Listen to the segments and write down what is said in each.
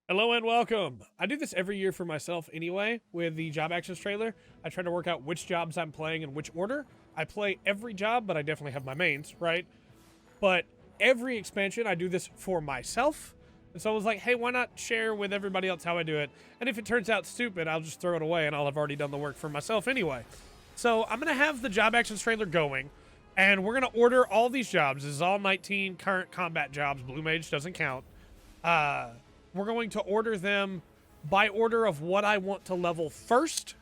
Hello and welcome. I do this every year for myself anyway with the job actions trailer. I try to work out which jobs I'm playing in which order. I play every job, but I definitely have my mains, right? But every expansion, I do this for myself. And so I was like, hey, why not share with everybody else how I do it? And if it turns out stupid, I'll just throw it away and I'll have already done the work for myself anyway. So I'm going to have the job actions trailer going, and we're going to order all these jobs. This is all 19 current combat jobs. Blue Mage doesn't count. We're going to order them by order of what I want to level first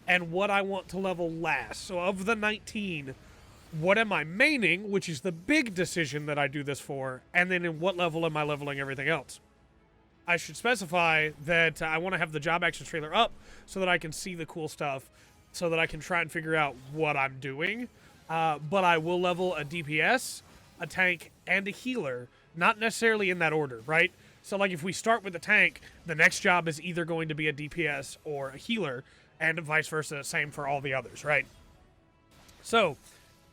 and what I want to level last. So of the 19, what am I maining, which is the big decision that I do this for, and then in what level am I leveling everything else? I should specify that I want to have the job action trailer up so that I can see the cool stuff, so that I can try and figure out what I'm doing. But I will level a DPS, a tank, and a healer, not necessarily in that order, right? So, like, if we start with the tank, the next job is either going to be a DPS or a healer, and vice versa, same for all the others, right? So,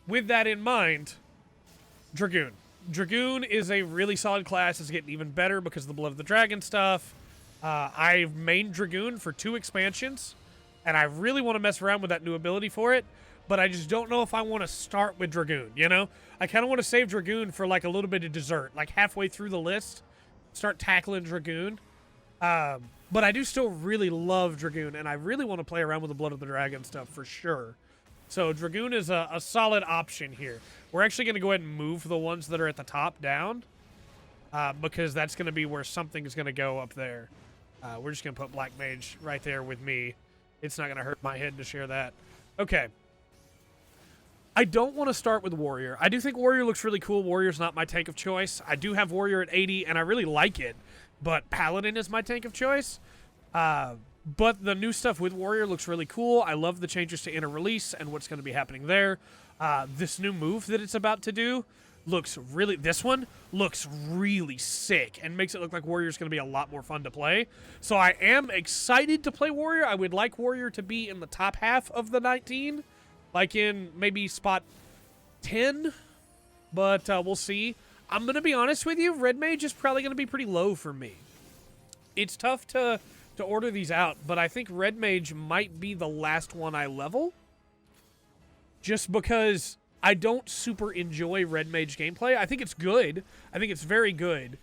with that in mind, Dragoon. Dragoon is a really solid class. It's getting even better because of the Blood of the Dragon stuff. I've mained Dragoon for 2 expansions, and I really want to mess around with that new ability for it, but I just don't know if I want to start with Dragoon, you know? I kind of want to save Dragoon for, like, a little bit of dessert, like halfway through the list. Start tackling Dragoon. But I do still really love Dragoon, and I really want to play around with the Blood of the Dragon stuff for sure. So Dragoon is a solid option here. We're actually going to go ahead and move the ones that are at the top down, because that's going to be where something is going to go up there. We're just going to put Black Mage right there with me. It's not going to hurt my head to share that. Okay. I don't want to start with Warrior. I do think Warrior looks really cool. Warrior's not my tank of choice. I do have Warrior at 80, and I really like it, but Paladin is my tank of choice. But the new stuff with Warrior looks really cool. I love the changes to Inner Release and what's going to be happening there. This new move that it's about to do looks really... This one looks really sick and makes it look like Warrior's going to be a lot more fun to play. So I am excited to play Warrior. I would like Warrior to be in the top half of the 19. Like in maybe spot 10, but we'll see. I'm going to be honest with you, Red Mage is probably going to be pretty low for me. It's tough to order these out, but I think Red Mage might be the last one I level. Just because I don't super enjoy Red Mage gameplay. I think it's good. I think it's very good.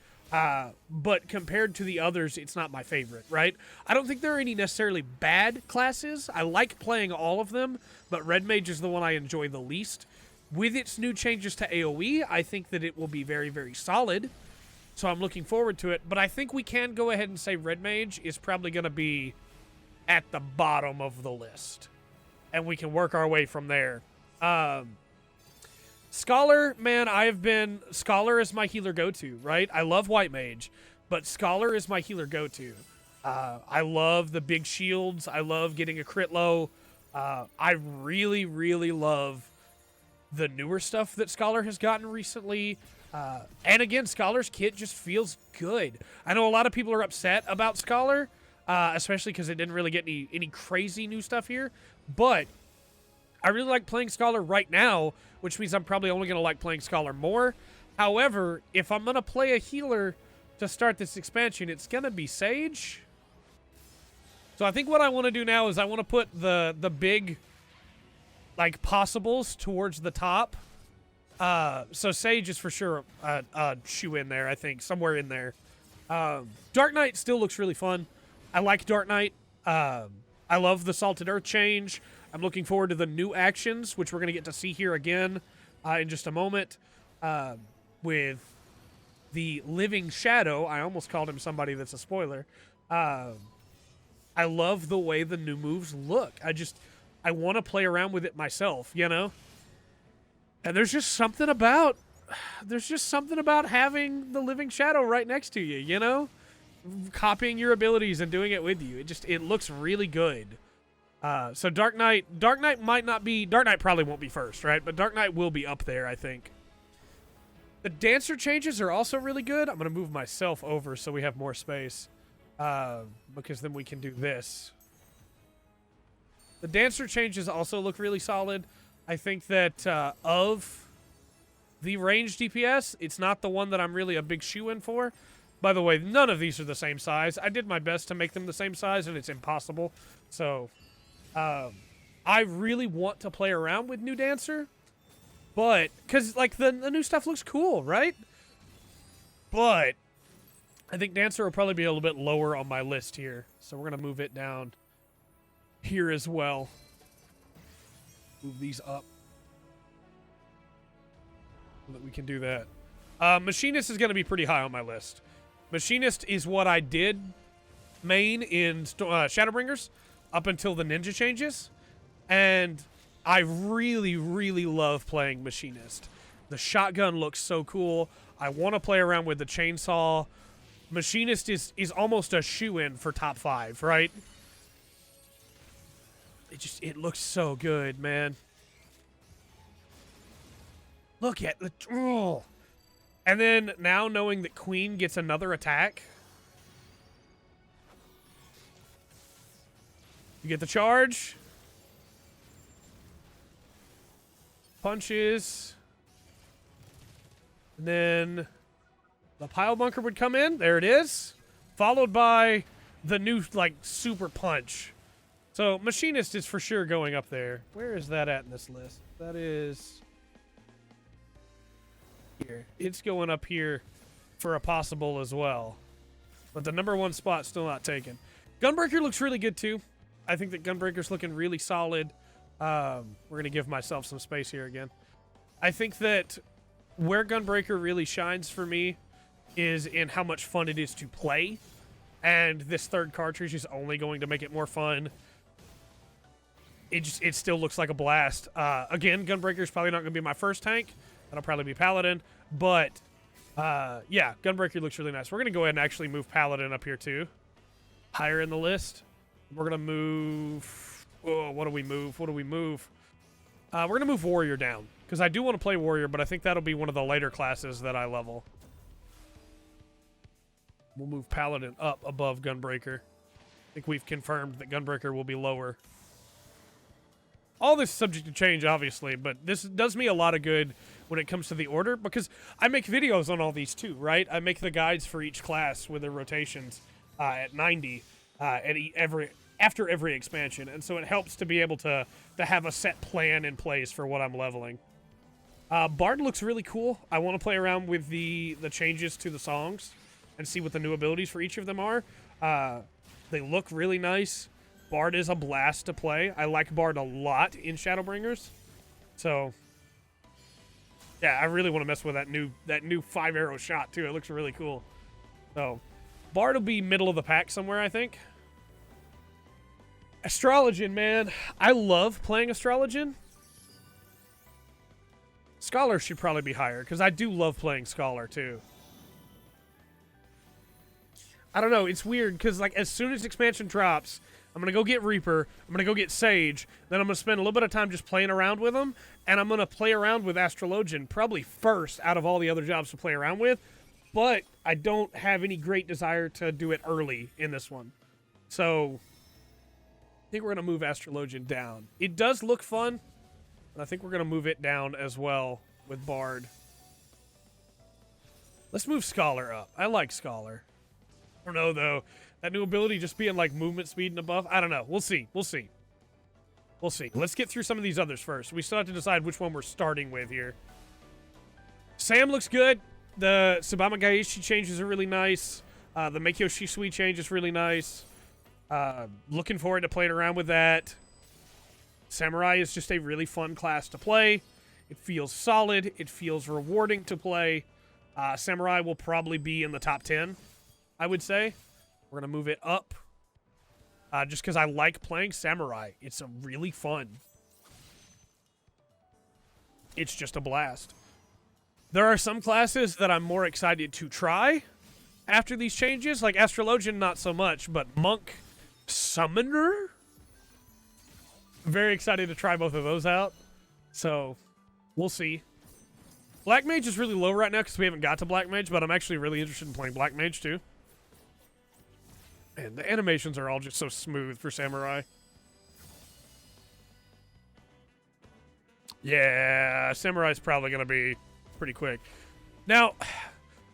But compared to the others, it's not my favorite, right? I don't think there are any necessarily bad classes. I like playing all of them, but Red Mage is the one I enjoy the least. With its new changes to AoE, I think that it will be very, very solid. So I'm looking forward to it. But I think we can go ahead and say Red Mage is probably going to be at the bottom of the list. And we can work our way from there. Scholar, man, Scholar is my healer go-to, right? I love White Mage, but Scholar is my healer go-to. I love the big shields. I love getting a crit low. I really, really love the newer stuff that Scholar has gotten recently. And again, Scholar's kit just feels good. I know a lot of people are upset about Scholar, especially because it didn't really get any crazy new stuff here, but I really like playing Scholar right now, which means I'm probably only going to like playing Scholar more. However, if I'm going to play a healer to start this expansion, it's going to be Sage. So I think what I want to do now is I want to put the big, like, possibles towards the top. So Sage is for sure a shoe in there, I think, somewhere in there. Dark Knight still looks really fun. I like Dark Knight. I love the Salted Earth change. I'm looking forward to the new actions, which we're going to get to see here again in just a moment. With the Living Shadow, I almost called him somebody that's a spoiler. I love the way the new moves look. I want to play around with it myself, you know? And there's just something about having the Living Shadow right next to you, you know? Copying your abilities and doing it with you. It looks really good. So Dark Knight probably won't be first, right? But Dark Knight will be up there, I think. The Dancer changes are also really good. I'm going to move myself over so we have more space, because then we can do this. The Dancer changes also look really solid. I think that of the ranged DPS, it's not the one that I'm really a big shoe-in for, By the way, none of these are the same size. I did my best to make them the same size, and it's impossible. So, I really want to play around with New Dancer, but because like the new stuff looks cool, right? But I think Dancer will probably be a little bit lower on my list here, so we're gonna move it down here as well. Move these up so that we can do that. Machinist is gonna be pretty high on my list. Machinist is what I did main in Shadowbringers up until the ninja changes. And I really, really love playing Machinist. The shotgun looks so cool. I want to play around with the chainsaw. Machinist is almost a shoe-in for top 5, right? It looks so good, man. Look at the... Oh. And then now knowing that Queen gets another attack. You get the charge. Punches. And then the pile bunker would come in. There it is. Followed by the new, like, super punch. So Machinist is for sure going up there. Where is that at in this list? That is... here. It's going up here for a possible as well. But the #1 spot still not taken. Gunbreaker looks really good too. I think that Gunbreaker's looking really solid. We're going to give myself some space here again. I think that where Gunbreaker really shines for me is in how much fun it is to play. And this third cartridge is only going to make it more fun. It still looks like a blast. Again, Gunbreaker's probably not going to be my first tank. That'll probably be Paladin. But, yeah, Gunbreaker looks really nice. We're going to go ahead and actually move Paladin up here, too. Higher in the list. We're going to move... Oh, what do we move? What do we move? We're going to move Warrior down. Because I do want to play Warrior, but I think that'll be one of the later classes that I level. We'll move Paladin up above Gunbreaker. I think we've confirmed that Gunbreaker will be lower. All this is subject to change, obviously, but this does me a lot of good when it comes to the order, because I make videos on all these too, right? I make the guides for each class with their rotations at 90 after every expansion, and so it helps to be able to have a set plan in place for what I'm leveling. Bard looks really cool. I want to play around with the changes to the songs and see what the new abilities for each of them are. They look really nice. Bard is a blast to play. I like Bard a lot in Shadowbringers. So, yeah, I really want to mess with that new 5-arrow shot, too. It looks really cool. So, Bard will be middle of the pack somewhere, I think. Astrologian, man. I love playing Astrologian. Scholar should probably be higher, because I do love playing Scholar, too. I don't know. It's weird, because like as soon as expansion drops... I'm going to go get Reaper, I'm going to go get Sage, then I'm going to spend a little bit of time just playing around with them, and I'm going to play around with Astrologian probably first out of all the other jobs to play around with, but I don't have any great desire to do it early in this one. So, I think we're going to move Astrologian down. It does look fun, but I think we're going to move it down as well with Bard. Let's move Scholar up. I like Scholar. I don't know, though. That new ability just being like movement speed and above. I don't know. We'll see. We'll see. We'll see. Let's get through some of these others first. We still have to decide which one we're starting with here. Sam looks good. The Tsubama Gaishi changes are really nice. The Meikyo Shisui change is really nice. Looking forward to playing around with that. Samurai is just a really fun class to play. It feels solid. It feels rewarding to play. Samurai will probably be in the top 10, I would say. We're going to move it up. Just because I like playing Samurai. It's a really fun. It's just a blast. There are some classes that I'm more excited to try after these changes. Like Astrologian, not so much. But Monk Summoner? Very excited to try both of those out. So, we'll see. Black Mage is really low right now because we haven't got to Black Mage. But I'm actually really interested in playing Black Mage too. And the animations are all just so smooth for Samurai. Yeah, Samurai's probably going to be pretty quick. Now,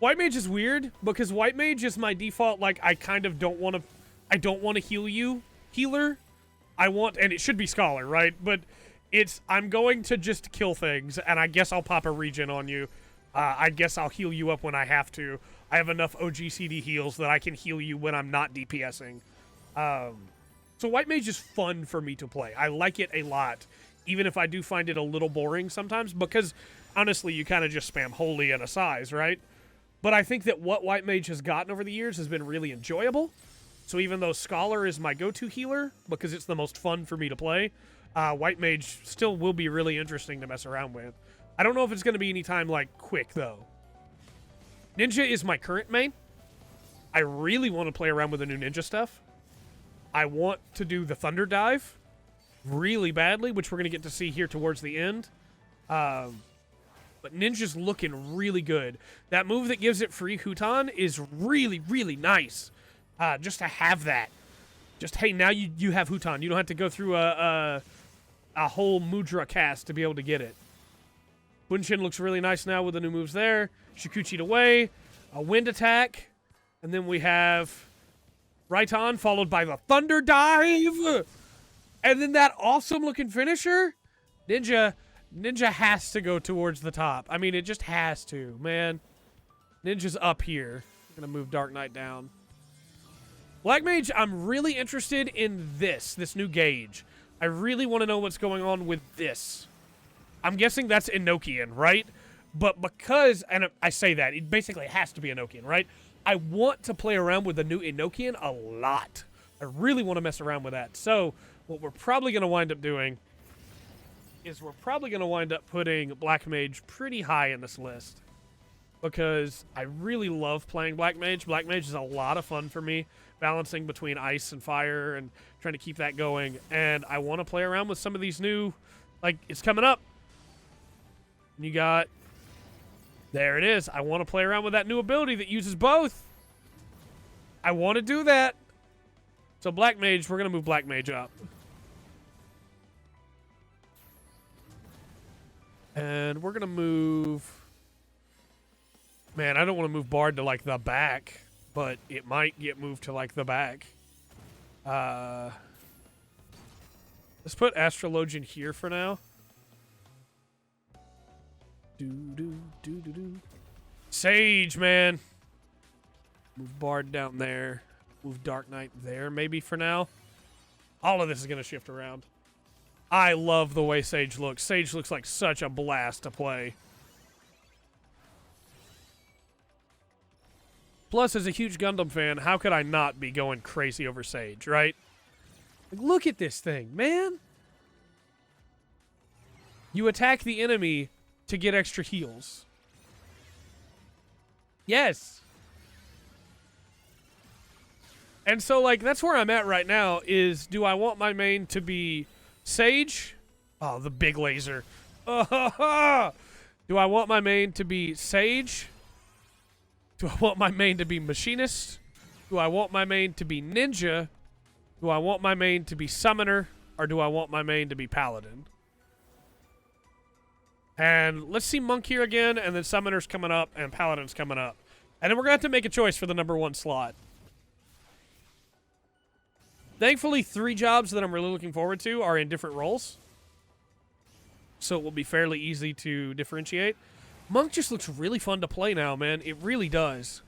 White Mage is weird because White Mage is my default, like, I kind of don't want to heal you healer. And it should be Scholar, right? But I'm going to just kill things, and I guess I'll pop a regen on you. I guess I'll heal you up when I have to. I have enough OGCD heals that I can heal you when I'm not DPSing. So White Mage is fun for me to play. I like it a lot, even if I do find it a little boring sometimes, because, honestly, you kind of just spam Holy and Assize, right? But I think that what White Mage has gotten over the years has been really enjoyable. So even though Scholar is my go-to healer, because it's the most fun for me to play, White Mage still will be really interesting to mess around with. I don't know if it's going to be anytime, like, quick, though. Ninja is my current main. I really want to play around with the new Ninja stuff. I want to do the Thunder Dive really badly, which we're going to get to see here towards the end. But Ninja's looking really good. That move that gives it free Huton is really, really nice. Just to have that. Just, hey, now you have Huton. You don't have to go through a whole Mudra cast to be able to get it. Bunshin looks really nice now with the new moves there. Shikuchi'd away. A wind attack. And then we have Raiton followed by the Thunder Dive. And then that awesome looking finisher. Ninja has to go towards the top. I mean, it just has to, man. Ninja's up here. I'm going to move Dark Knight down. Black Mage, I'm really interested in this new gauge. I really want to know what's going on with this. I'm guessing that's Enochian, right? But because, and I say that, it basically has to be Enochian, right? I want to play around with the new Enochian a lot. I really want to mess around with that. So, what we're probably going to wind up doing is we're probably going to wind up putting Black Mage pretty high in this list. Because I really love playing Black Mage. Black Mage is a lot of fun for me, balancing between ice and fire and trying to keep that going. And I want to play around with some of these new, like, it's coming up. And you got, there it is. I want to play around with that new ability that uses both. I want to do that. So Black Mage, we're going to move Black Mage up. And we're going to move... Man, I don't want to move Bard to, like, the back, but it might get moved to, like, the back. Let's put Astrologian here for now. Sage, man. Move Bard down there. Move Dark Knight there, maybe, for now. All of this is going to shift around. I love the way Sage looks. Sage looks like such a blast to play. Plus, as a huge Gundam fan, how could I not be going crazy over Sage, right? Like, look at this thing, man. You attack the enemy to get extra heals. Yes. And so, like, that's where I'm at right now is, do I want my main to be Sage? Oh, the big laser. Do I want my main to be Sage? Do I want my main to be Machinist? Do I want my main to be Ninja? Do I want my main to be Summoner? Or do I want my main to be Paladin? And let's see Monk here again, and then Summoner's coming up, and Paladin's coming up. And then we're going to have to make a choice for the #1 slot. Thankfully, 3 jobs that I'm really looking forward to are in different roles. So it will be fairly easy to differentiate. Monk just looks really fun to play now, man. It really does.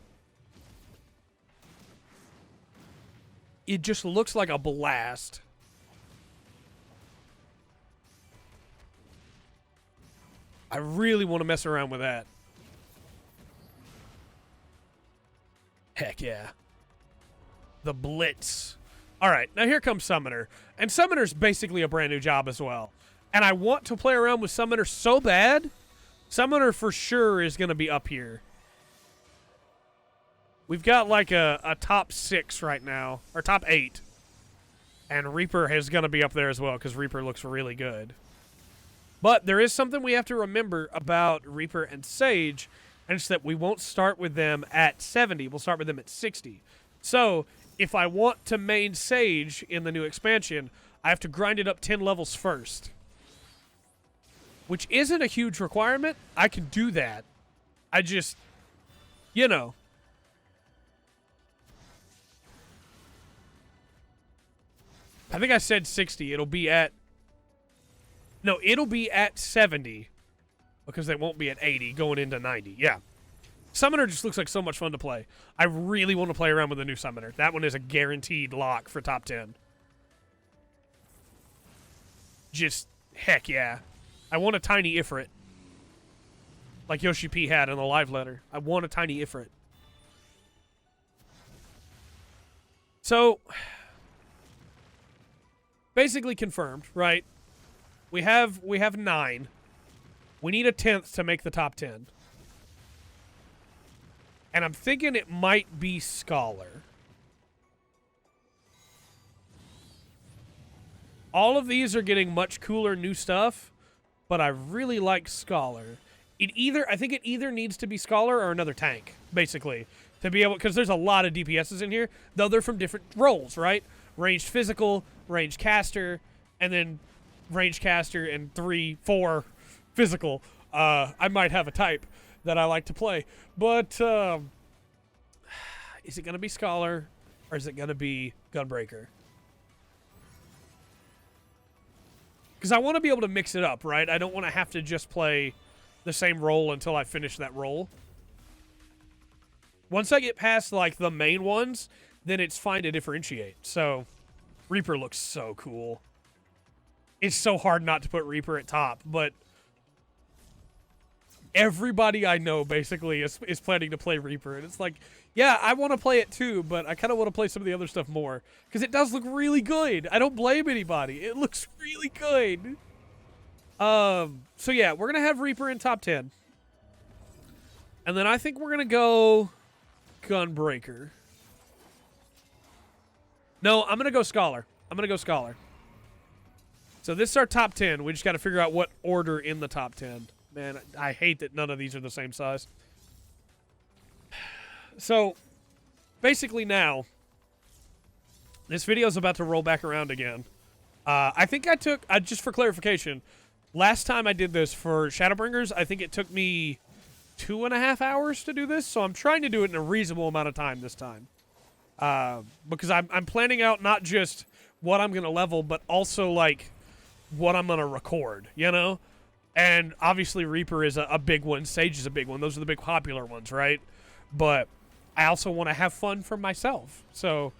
It just looks like a blast. I really want to mess around with that. Heck yeah. The Blitz. All right, now here comes Summoner. And Summoner's basically a brand new job as well. And I want to play around with Summoner so bad. Summoner for sure is going to be up here. We've got like a top 6 right now, or top 8. And Reaper is going to be up there as well because Reaper looks really good. But there is something we have to remember about Reaper and Sage, and it's that we won't start with them at 70. We'll start with them at 60. So if I want to main Sage in the new expansion, I have to grind it up 10 levels first. Which isn't a huge requirement. I can do that. you know. I think I said 60. It'll be at... No, it'll be at 70. Because they won't be at 80 going into 90. Yeah. Summoner just looks like so much fun to play. I really want to play around with the new Summoner. That one is a guaranteed lock for top 10. Just, heck yeah. I want a tiny Ifrit. Like Yoshi P had in the live letter. I want a tiny Ifrit. So, basically confirmed, right? We have 9. We need a 10th to make the top 10. And I'm thinking it might be Scholar. All of these are getting much cooler new stuff, but I really like Scholar. I think it either needs to be Scholar or another tank, basically, to be able, because there's a lot of DPSs in here, though they're from different roles, right? Ranged physical, ranged caster, and then ranged caster and 3, 4 physical. I might have a type that I like to play, but is it going to be Scholar or is it going to be Gunbreaker? Because I want to be able to mix it up, right? I don't want to have to just play the same role until I finish that role. Once I get past, like, the main ones, then it's fine to differentiate. So, Reaper looks so cool. It's so hard not to put Reaper at top, but everybody I know, basically, is planning to play Reaper. And it's like, yeah, I want to play it too, but I kind of want to play some of the other stuff more. Because it does look really good. I don't blame anybody. It looks really good. So yeah, we're going to have Reaper in top 10. And then I think we're going to go Gunbreaker. No, I'm going to go Scholar. So this is our top 10. We just got to figure out what order in the top 10. Man, I hate that none of these are the same size. So, basically now, this video is about to roll back around again. I think I took, just for clarification, last time I did this for Shadowbringers, I think it took me 2.5 hours to do this, so I'm trying to do it in a reasonable amount of time this time. Because I'm planning out not just what I'm going to level, but also, like, what I'm going to record, you know? And obviously Reaper is a big one. Sage is a big one. Those are the big popular ones, right? But I also want to have fun for myself. So,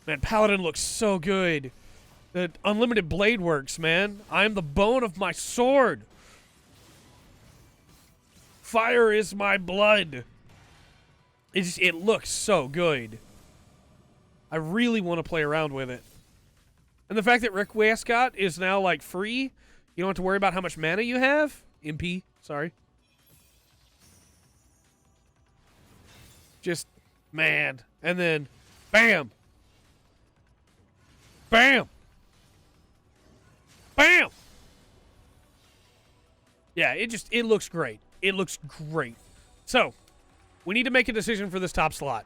man, Paladin looks so good. The unlimited blade works, man. I am the bone of my sword. Fire is my blood. It looks so good. I really want to play around with it. And the fact that Rick Westcott is now, like, free... You don't have to worry about how much mana you have. MP, sorry. Just, man. And then, bam. Bam. Bam. Yeah, it looks great. It looks great. So, we need to make a decision for this top slot.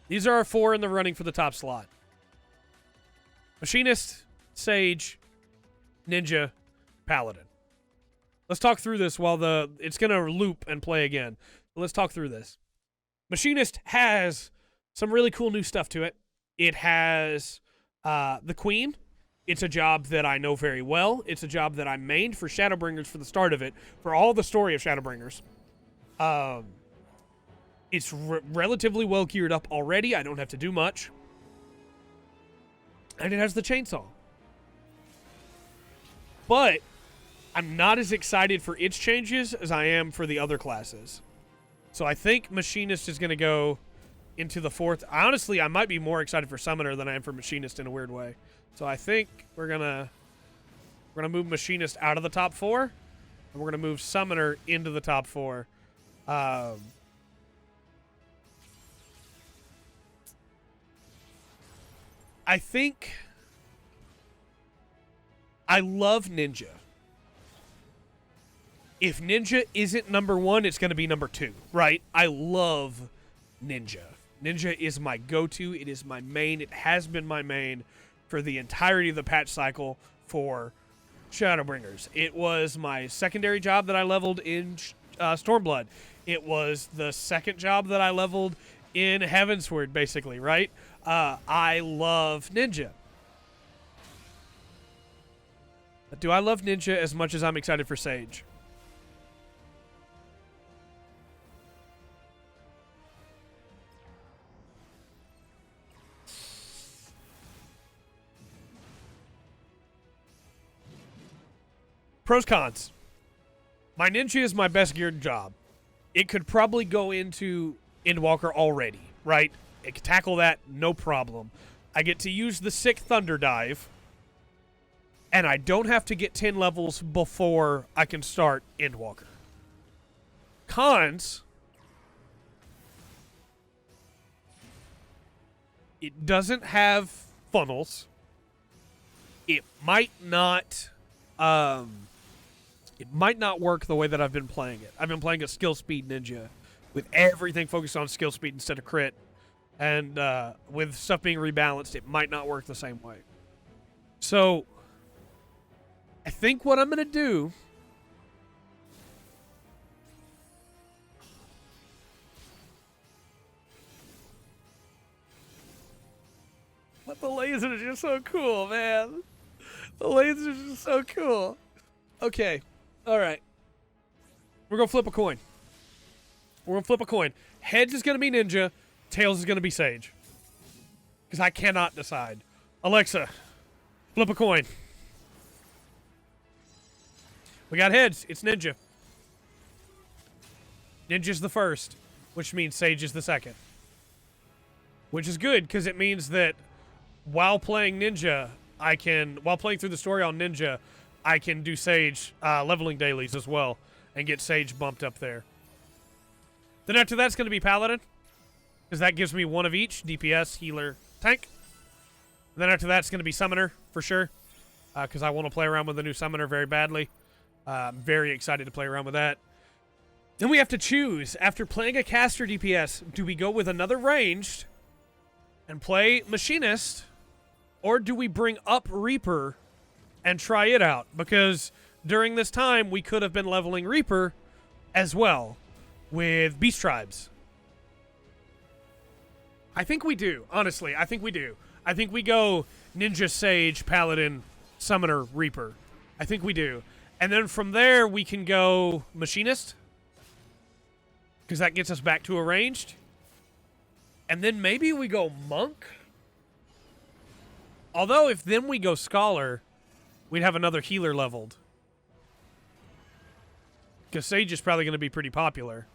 These are our 4 in the running for the top slot. Machinist, Sage... Ninja, Paladin. Let's talk through this while it's going to loop and play again. Let's talk through this. Machinist has some really cool new stuff to it. It has the Queen. It's a job that I know very well. It's a job that I mained for Shadowbringers for the start of it, for all the story of Shadowbringers. It's relatively well geared up already. I don't have to do much. And it has the chainsaw. But I'm not as excited for its changes as I am for the other classes. So I think Machinist is going to go into the 4th. Honestly, I might be more excited for Summoner than I am for Machinist in a weird way. So I think we're gonna move Machinist out of the top 4, and we're gonna move Summoner into the top 4. I think I love Ninja. If Ninja isn't number 1, it's going to be number 2, right? I love Ninja. Ninja is my go-to. It is my main. It has been my main for the entirety of the patch cycle for Shadowbringers. It was my secondary job that I leveled in Stormblood. It was the second job that I leveled in Heavensward, basically, right? I love Ninja. But do I love Ninja as much as I'm excited for Sage? Pros, cons. My Ninja is my best geared job. It could probably go into Endwalker already, right? It could tackle that, no problem. I get to use the sick Thunder Dive, and I don't have to get 10 levels before I can start Endwalker. Cons, it doesn't have funnels. It might not work the way that I've been playing it. I've been playing a skill speed ninja with everything focused on skill speed instead of crit. And with stuff being rebalanced, it might not work the same way. So, I think what I'm going to do... But the lasers are just so cool, man. The lasers are just so cool. Okay. All right. We're going to flip a coin. We're going to flip a coin. Heads is going to be Ninja. Tails is going to be Sage. Because I cannot decide. Alexa, flip a coin. We got heads. It's Ninja. Ninja's the first, which means Sage is the second. Which is good, because it means that while playing Ninja, while playing through the story on Ninja, I can do Sage leveling dailies as well and get Sage bumped up there. Then after that's going to be Paladin, because that gives me one of each, DPS, healer, tank. And then after that's going to be Summoner, for sure, because I want to play around with the new Summoner very badly. I'm very excited to play around with that. Then we have to choose, after playing a caster DPS, do we go with another ranged and play Machinist, or do we bring up Reaper and try it out? Because during this time, we could have been leveling Reaper as well with Beast Tribes. I think we do. Honestly, I think we do. I think we go Ninja, Sage, Paladin, Summoner, Reaper. I think we do. And then from there, we can go Machinist, because that gets us back to a ranged. And then maybe we go Monk. Although, if then we go Scholar, we'd have another healer leveled. Because Sage is probably going to be pretty popular.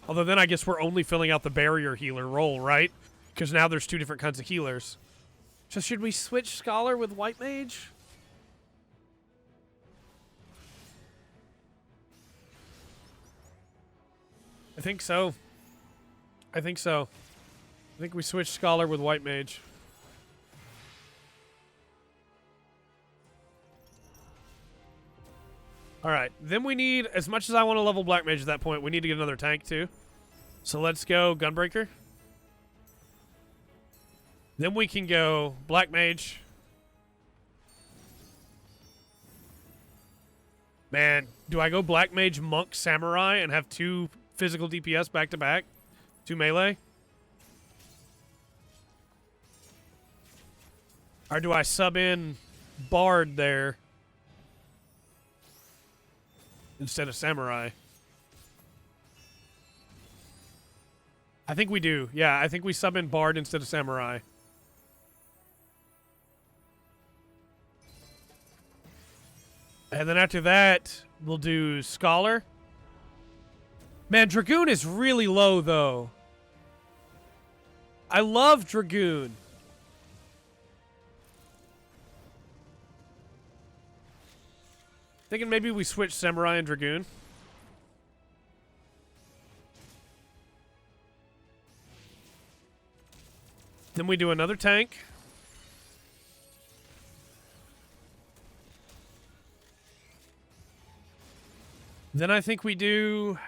Although then I guess we're only filling out the barrier healer role, right? Because now there's two different kinds of healers. So should we switch Scholar with White Mage? I think so. I think so. I think we switch Scholar with White Mage. Alright, then we need, as much as I want to level Black Mage at that point, we need to get another tank too. So let's go Gunbreaker. Then we can go Black Mage. Man, do I go Black Mage, Monk, Samurai, and have two physical DPS back to back? Two melee? Or do I sub in Bard there instead of Samurai? I think we do. Yeah, I think we sub in Bard instead of Samurai. And then after that, we'll do Scholar. Man, Dragoon is really low, though. I love Dragoon. Thinking maybe we switch Samurai and Dragoon. Then we do another tank. Then I think we do...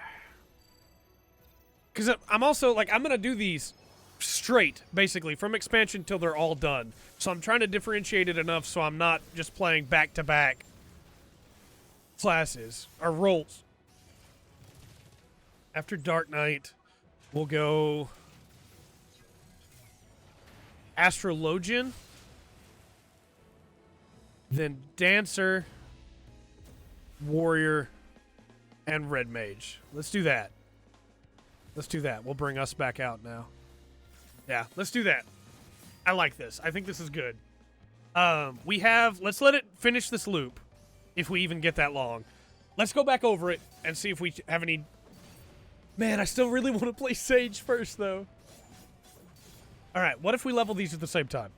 Because I'm also, like, I'm going to do these straight, basically, from expansion till they're all done. So I'm trying to differentiate it enough so I'm not just playing back-to-back classes or roles. After Dark Knight, we'll go Astrologian, then Dancer, Warrior, and Red Mage. Let's do that. Let's do that. We'll bring us back out now. Yeah, let's do that. I like this. I think this is good. Let's let it finish this loop, if we even get that long. Let's go back over it and see if we have any... Man, I still really want to play Sage first, though. All right, what if we level these at the same time?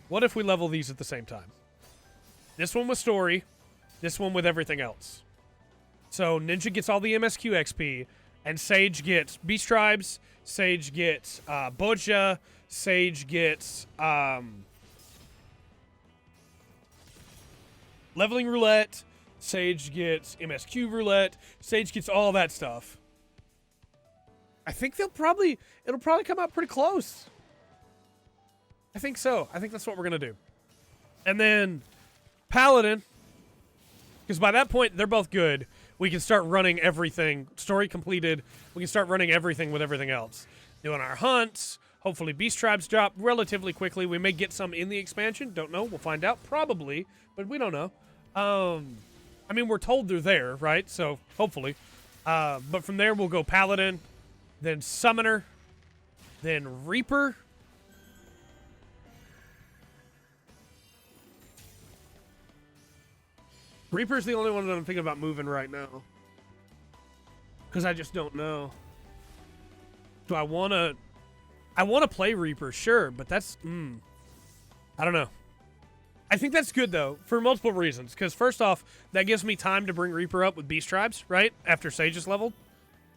What if we level these at the same time? This one with story, this one with everything else. So Ninja gets all the MSQ XP, and Sage gets Beast Tribes, Sage gets Boja, Sage gets Leveling Roulette, Sage gets MSQ Roulette, Sage gets all that stuff. I think it'll probably come out pretty close. I think so. I think that's what we're going to do. And then Paladin, because by that point, they're both good. We can start running everything. Story completed. We can start running everything with everything else. Doing our hunts. Hopefully Beast Tribes drop relatively quickly. We may get some in the expansion. Don't know. We'll find out. Probably. But we don't know. I mean, we're told they're there, right? So, hopefully. But from there, we'll go Paladin. Then Summoner. Then Reaper. Reaper's the only one that I'm thinking about moving right now. Because I just don't know. Do I want to... I want to play Reaper, sure, but that's... I don't know. I think that's good, though, for multiple reasons. Because first off, that gives me time to bring Reaper up with Beast Tribes, right? After Sage is leveled.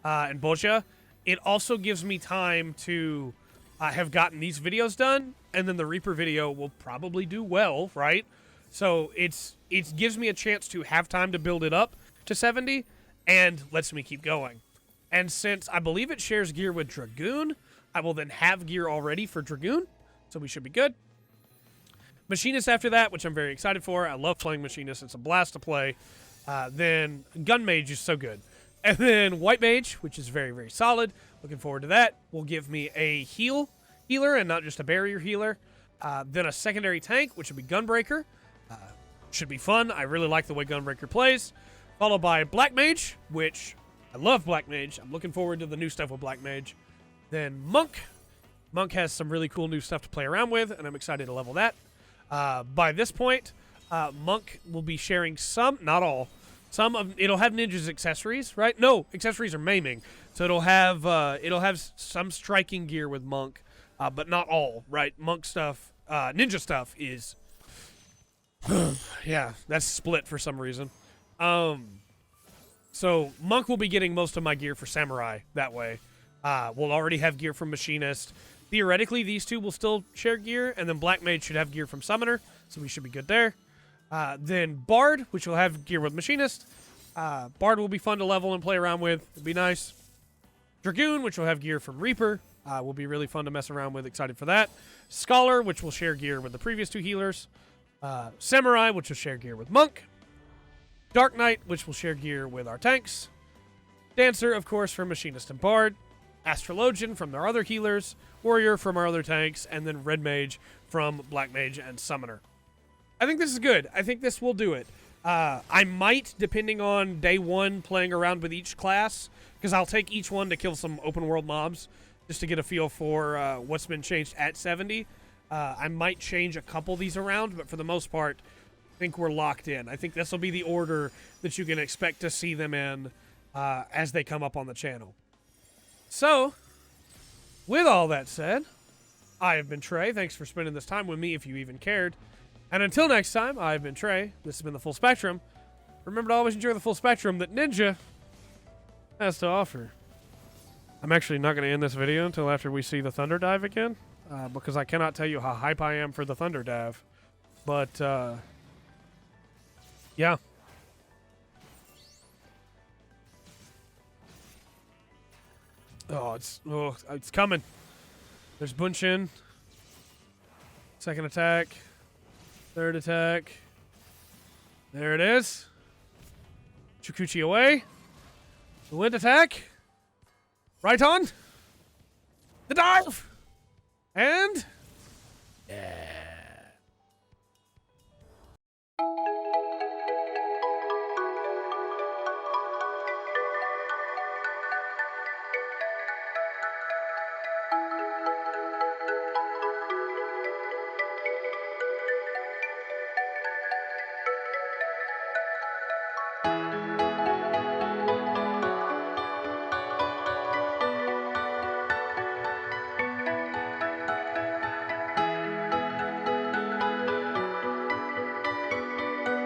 And Boja. It also gives me time to have gotten these videos done. And then the Reaper video will probably do well, right? So it gives me a chance to have time to build it up to 70 and lets me keep going. And since I believe it shares gear with Dragoon, I will then have gear already for Dragoon. So we should be good. Machinist after that, which I'm very excited for. I love playing Machinist. It's a blast to play. Then Gun Mage is so good. And then White Mage, which is very, very solid. Looking forward to that. Will give me a healer and not just a barrier healer. Then a secondary tank, which will be Gunbreaker. Should be fun. I really like the way Gunbreaker plays. Followed by Black Mage, which I love Black Mage. I'm looking forward to the new stuff with Black Mage. Then Monk. Monk has some really cool new stuff to play around with, and I'm excited to level that. By this point, Monk will be sharing some, not all, it'll have Ninja's accessories, right? No, accessories are maiming. So it'll have some striking gear with Monk, but not all, right? Monk stuff, Ninja stuff is... yeah, that's split for some reason. So Monk will be getting most of my gear for Samurai that way. We'll already have gear from Machinist. Theoretically, these two will still share gear, and then Black Mage should have gear from Summoner, so we should be good there. Then Bard, which will have gear with Machinist. Bard will be fun to level and play around with. It'll be nice. Dragoon, which will have gear from Reaper. Will be really fun to mess around with. Excited for that. Scholar, which will share gear with the previous two healers. Samurai, which will share gear with Monk. Dark Knight, which will share gear with our tanks. Dancer, of course, from Machinist and Bard. Astrologian from their other healers. Warrior from our other tanks. And then Red Mage from Black Mage and Summoner. I think this is good. I think this will do it. I might, depending on day one, playing around with each class, because I'll take each one to kill some open world mobs, just to get a feel for what's been changed at 70. I might change a couple of these around, but for the most part, I think we're locked in. I think this will be the order that you can expect to see them in as they come up on the channel. So, with all that said, I have been Trey. Thanks for spending this time with me, if you even cared. And until next time, I've been Trey. This has been the Full Spectrum. Remember to always enjoy the full spectrum that Ninja has to offer. I'm actually not going to end this video until after we see the Thunder Dive again. Because I cannot tell you how hype I am for the Thunder Dive. But, yeah. Oh, it's coming. There's Bunshin. Second attack. Third attack. There it is. Chikuchi away. The wind attack. Right on. The dive. And... yeah.